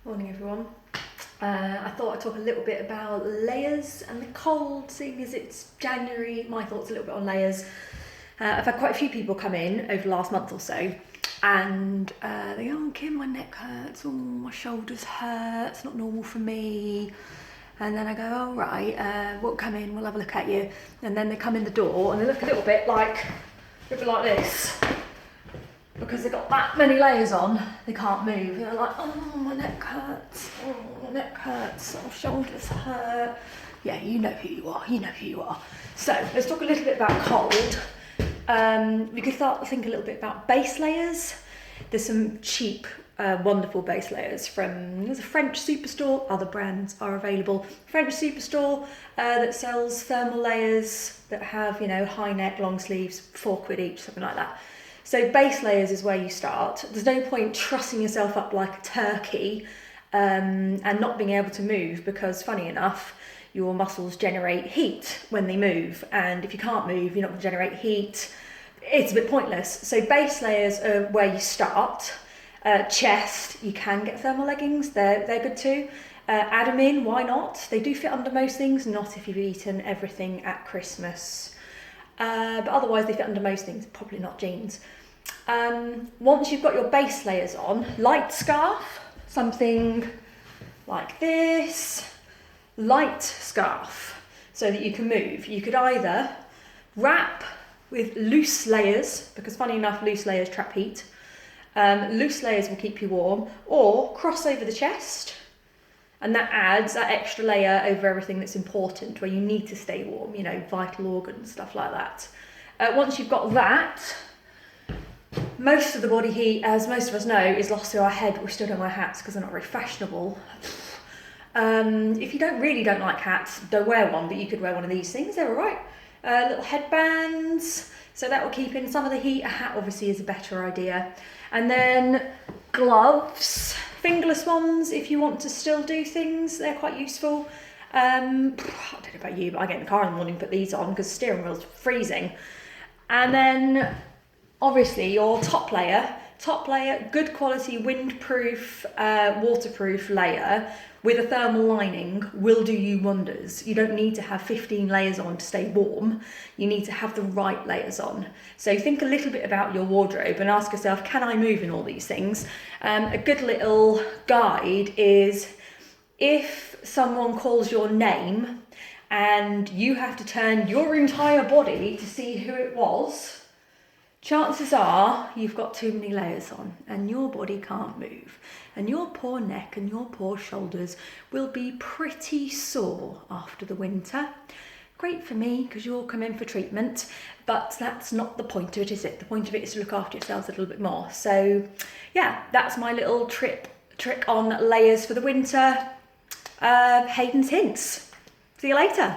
Morning everyone. I thought I'd talk a little bit about layers and the cold, seeing as it's January. My thoughts a little bit on layers. I've had quite a few people come in over the last month or so and they go, "Oh Kim, my neck hurts, oh my shoulders hurt, it's not normal for me." And then I go, "Oh right, we'll come in, we'll have a look at you." And then they come in the door and they look a little bit like this. Because they've got that many layers on, they can't move. And they're like, "Oh, my neck hurts, oh, my neck hurts, oh, shoulders hurt." Yeah, you know who you are, you know who you are. So let's talk a little bit about cold. We could start to think a little bit about base layers. There's some cheap, wonderful base layers from, there's a French superstore, other brands are available. French superstore that sells thermal layers that have, high neck, long sleeves, £4 each, something like that. So base layers is where you start. There's no point trussing yourself up like a turkey and not being able to move, because funny enough, your muscles generate heat when they move. And if you can't move, you're not going to generate heat. It's a bit pointless. So base layers are where you start. Chest, you can get thermal leggings. They're good too. Add them in, why not? They do fit under most things, not if you've eaten everything at Christmas. But otherwise they fit under most things, probably not jeans. Once you've got your base layers on, light scarf, something like this, light scarf, so that you can move. You could either wrap with loose layers, because funny enough, loose layers trap heat. Loose layers will keep you warm, or cross over the chest, and that adds that extra layer over everything that's important, where you need to stay warm, vital organs, stuff like that. Once you've got that, most of the body heat, as most of us know, is lost through our head. We still don't wear hats because they're not very fashionable. If you really don't like hats, don't wear one, but you could wear one of these things, they're all right. Little headbands, so that will keep in some of the heat. A hat obviously is a better idea. And then gloves, fingerless ones, if you want to still do things, they're quite useful. I don't know about you, but I get in the car in the morning and put these on because the steering wheel's freezing. And then obviously your top layer, good quality windproof, waterproof layer with a thermal lining will do you wonders. You don't need to have 15 layers on to stay warm. You need to have the right layers on. So think a little bit about your wardrobe and ask yourself, can I move in all these things? A good little guide is, if someone calls your name and you have to turn your entire body to see who it was, chances are you've got too many layers on and your body can't move. And your poor neck and your poor shoulders will be pretty sore after the winter. Great for me because you all come in for treatment, but that's not the point of it, is it? The point of it is to look after yourselves a little bit more. So yeah, that's my little trick on layers for the winter. Hayden's Hints. See you later.